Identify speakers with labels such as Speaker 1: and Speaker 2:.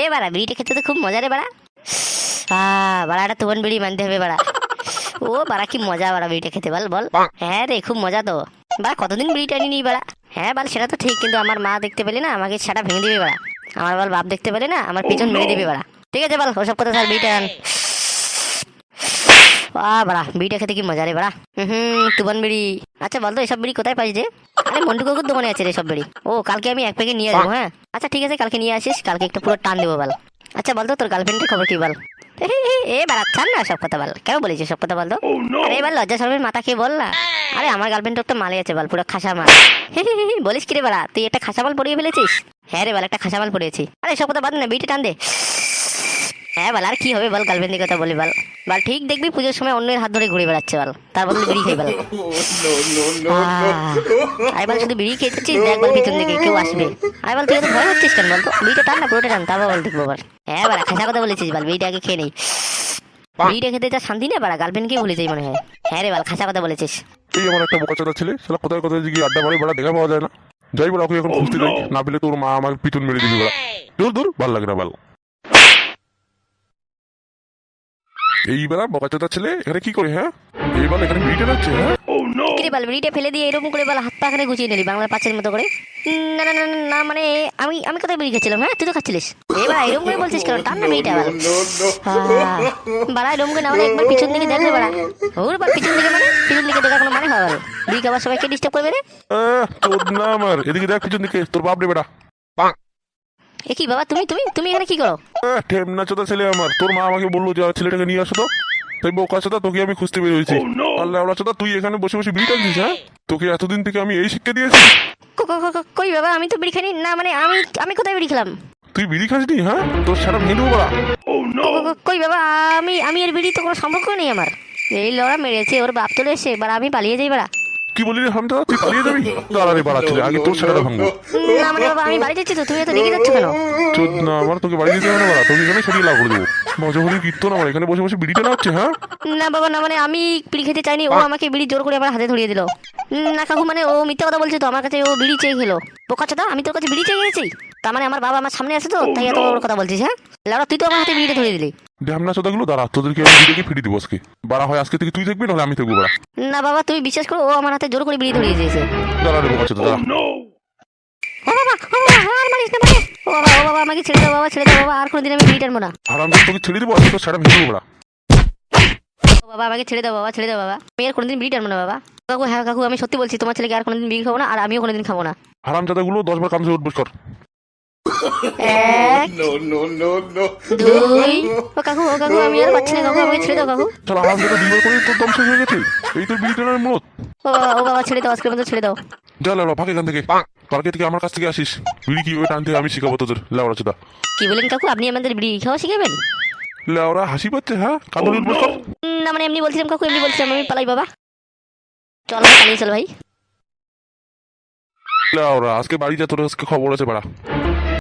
Speaker 1: এ বাড়া বিড়িটা খেতে তো খুব মজা রে বাড়া। বাড়াটা তুমন বিড়ি মানতে হবে বাড়া। ও বাড়া কি মজা বাড়া বিড়িটা খেতে, বল বল। হ্যাঁ রে খুব মজা তো বাড়া, কতদিন বিড়িটা নিনি বাড়া। হ্যাঁ বল সেটা তো ঠিক, কিন্তু আমার মা দেখতে পেলে না আমাকে সেটা ভেঙে দিবে বাড়া। আমার বল বাপ দেখতে পেলে না আমার পিছন মেরে দিবে বাড়া। ঠিক আছে বল ওসব কথা স্যার, বিড়িটা আন। বাড়া বিড়িটা খেতে কি মজা রে বাড়া। তুবন বিড়ি। আচ্ছা বলতো এসব বিড়ি কোথায় পাই যে? আরে মন্টু কাকুর দোকানে আছে রে সব বিড়ি। ও কালকে আমি এক প্যাকেট নিয়ে আসবো। হ্যাঁ আচ্ছা ঠিক আছে, কালকে নিয়ে আসিস, কালকে একটু পুরো টান দেবো বল। আচ্ছা বলতো তোর গার্লফ্রেন্ডের খবর কি বল। এ বাড়া ছাড় না সব কথা বল, কেন বলেছিস সব কথা বলতো। আরে এবার লজ্জা শরমের মাথা খেয়ে বল না। আরে আমার গার্লফ্রেন্ড তো একটা মালে আছে বল, পুরো খাসা মাল। বলিস কি রে বাড়া, তুই একটা খাসা মাল পরিয়ে ফেলেছিস? হ্যাঁ রে বল একটা খাসা মাল পরিয়েছি। আরে সব কথা বাদ না, বিড়িটা টান দে। হ্যাঁ বল আর কি হবে বল, গার্লফ্রেন্ডের কথা বলি বল। বল ঠিক দেখবি পুজোর সময় অন্যের হাত ধরে ঘুরে বেড়াচ্ছে বল, তার বদলে বিড়ি খাই বল। আরে বল শুধু বিড়ি খেয়েছিস, দেখ বল পিছন দিকে কেউ আসবে। আরে বল তুই তো ভয় হচ্ছিস কেন বলতো, বিড়িটা টান না পুরোটা টান, তারপর বল দেখবো বল। হ্যাঁ বাড়া খাসা কথা বলেছিস বল, বিড়িটা আগে খেয়ে নেই। বিড়িটা খেতে যা শান্তি না বাড়া, গার্লফ্রেন্ডকেই ভুলে যাই মনে হয়। হ্যাঁ রে বল খাসা কথা বলেছিস।
Speaker 2: এই আমার একটা বোকাচোদা ছেলে, শালা কোথায় কোথায় গিয়ে আড্ডা মারে বড়া, দেখা পাওয়া যায় না। যাই বড়া ওকে এখন খুঁজতে যাই, না পেলে তোর মা আমার পিছন মেরে দিবি বড়া। দূর দূর ভাল লাগে না বল। এই বেলা বোকাচোদা ছেলে এখানে কি করে? হ্যাঁ এই বল এখানে বিড়িটা যাচ্ছে। হ্যাঁ
Speaker 1: কিরে বল বিড়িটা ফেলে দিয়ে এরকম করে বল হাত পা খানে গুছিয়ে নিলি বাংলার পাঁচের মতো করে। না না না না মানে আমি আমি কোথায় বিড়ি খাচ্ছিলাম? হ্যাঁ তুই তো খাচ্ছিলিস। এবার এরকম করে বলছিস কেন, টান না বিড়িটা বল। বাড়া এরকম করে না মানে একবার পিছন দিকে দেখবে বাড়া। ওর বার পিছন দিকে মানে পিছন দিকে দেখার কোনো মানে হয় বল? বিড়ি খাবার সবাইকে ডিস্টার্ব করবে রে।
Speaker 2: তোর না আমার এদিকে দেখ পিছন দিকে, তোর বাপ রে বেটা।
Speaker 1: এ কি বাবা, তুমি তুমি তুমি এখানে কি করো?
Speaker 2: ঠেমনা চোদা ছেলে আমার, তোর মা আমাকে বললো যে ছেলেটাকে নিয়ে আসো তো, তাই বোকাচোদা তোকে আমি খুঁজতে বেরোয়েছি। আল্লাহ ওরা চোদা তুই এখানে বসে বসে বিড়ি টানছিস? হ্যাঁ তোকে এতদিন থেকে আমি এই শিক্ষা দিয়েছি।
Speaker 1: কই বাবা, আমি তো বিড়ি খাইনি। না মানে আমি আমি কোথায় বিড়ি খেলাম?
Speaker 2: তুই বিড়ি খাসনি? হ্যাঁ তোর সারা ভেঙে দেবো বড়া।
Speaker 1: কই বাবা, আমি আমি এর বিড়ি তো কোনো সম্পর্ক নেই আমার। এই লড়া মেরেছে ওর বাপ চলে এসে বাড়া, আমি পালিয়ে যাই বাড়া।
Speaker 2: কি বলি রে হামদা, তুই পালিয়ে যাবি? দাঁড়া রে বাড়া ছেলে, আগে তোর সারাটা ভাঙবো।
Speaker 1: না মানে বাবা আমি বাড়ি যাচ্ছি তো, তুমি এত রেগে যাচ্ছ কেন?
Speaker 2: চোদ না আমার, তোকে বাড়ি যেতে হবে না বাড়া, তোকে এখানে সরিয়ে লাভ করে দেবো। মজা হলে কীর্তন আমার এখানে বসে বসে বিড়িটা না হচ্ছে। হ্যাঁ
Speaker 1: না বাবা না মানে আমি বিড়ি খেতে চাইনি, ও আমাকে বিড়ি জোর করে আমার হাতে ধরিয়ে দিল। না কাকু মানে ও মিথ্যা কথা বলছে তো, আমার কাছে ও বিড়ি চেয়ে খেলো। বোকাচোদা আমি তোর কাছে বিড়ি চেয়ে গেছি? তার মানে আমার বাবা আমার সামনে আছে তো তাই এত বড় কথা বলছিস? হ্যাঁ লাউড়া তুই তো আমার হাতে বিড়িটা ধরিয়ে দিলি।
Speaker 2: ঢ্যামনা চোদাগুলো দাঁড়া, তোদেরকে আমি বিড়িকে ফিরিয়ে দেবো আজকে। বাড়া হয় আজকে থেকে তুই থাকবি, নাহলে আমি থাকবো বাড়া।
Speaker 1: না বাবা তুমি বিশ্বাস করো, ও আমার হাতে জোর করে বিড়ি ধরিয়ে দিয়েছে।
Speaker 2: দাঁড়া রে বোকাচোদা দাঁড়া।
Speaker 1: ও বাবা ও বাবা আর মারিস না মানে। ও বাবা আমাকে ছেড়ে দাও বাবা, ছেড়ে দাও বাবা, আর কোনোদিন আমি বিড়ি টানবো না।
Speaker 2: আরাম করে তোকে ছেড়ে দেবো, আজকে তোর সারা ভেঙে দেবো বাড়া।
Speaker 1: ও বাবা আমাকে ছেড়ে দাও বাবা, ছেড়ে দাও বাবা, আমি আর কোনোদিন বিড়ি টানবো না বাবা। কাকু হ্যাঁ কাকু আমি সত্যি বলছি, তোমার ছেলেকে আর কোনোদিন বিড়ি খাবো না, আর আমিও কোনোদিন খাবো না।
Speaker 2: হারাম চাদাগুলো 10 বার কান ধরে উঠবস কর।
Speaker 1: এক দুই। ও কাকু আমি আর পাচ্ছি না কাকু, আমাকে ছেড়ে দাও কাকু।
Speaker 2: চল হারাম চাদা 2 বার করে তোর দম শেষ হয়ে গেছে, এই তোর বিড়ি টানার মত।
Speaker 1: ও বাবা ছেড়ে দাও, আজকের মতো ছেড়ে দাও।
Speaker 2: যা লাউড়া ভাগ এখান থেকে, কালকে থেকে আমার কাছ থেকে আসিস, বিড়ি কিভাবে টানতে হয় আমি শিখাবো তোদের। লাউড়া চোদা
Speaker 1: কি বলেন কাকু, আপনি আমাদের বিড়ি খাওয়া শিখাবেন?
Speaker 2: লাউড়া হাসি পাচ্ছে। হ্যাঁ কান ধরে উঠবস কর।
Speaker 1: না মানে এমনি বলছিলাম কাকু, এমনি বলছিলাম, আমি পালাই বাবা। চল পালিয়ে চল ভাই।
Speaker 2: লাউড়া আজকে বাড়ি যা, তোর আজকে খবর আছে বাড়া।